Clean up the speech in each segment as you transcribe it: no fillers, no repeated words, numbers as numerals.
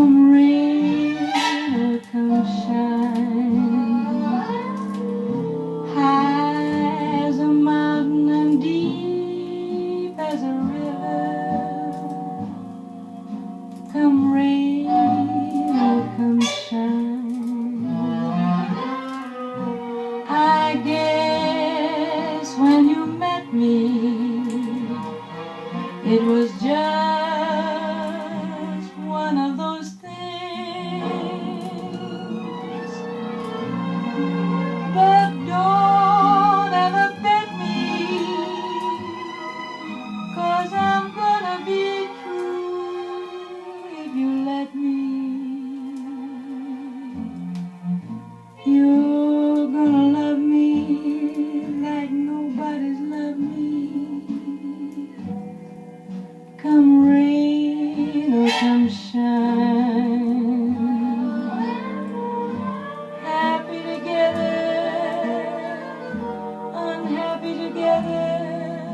Come rain or come shine, high as a mountain and deep as a river. Come rain or come shine, I guess when you met me, it was just one of those things. But don't ever bet me, 'cause I'm gonna be true if you let me. You're gonna love me like nobody's loved me. Come rain or come shine, happy together, unhappy together,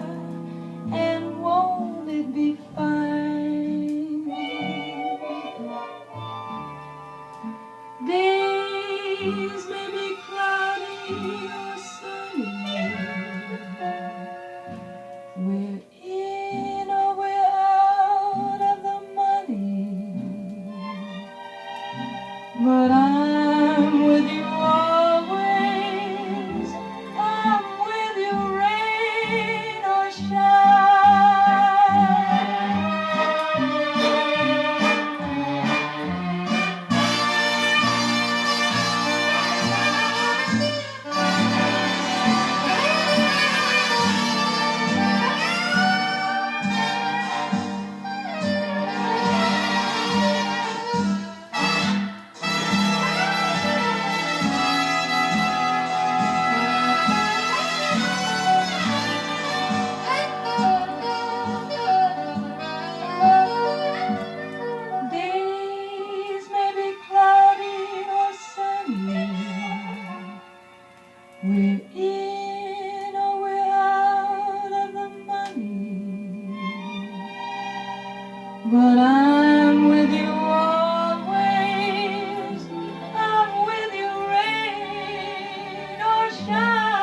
and won't it be fine? Days may be cloudy or sunny, we're in or we're out of the money, but I'm with you always. I'm with you rain or days may be cloudy or sunny, we're in or we're out of the money, but I'm with you always. I'm with you rain or shine.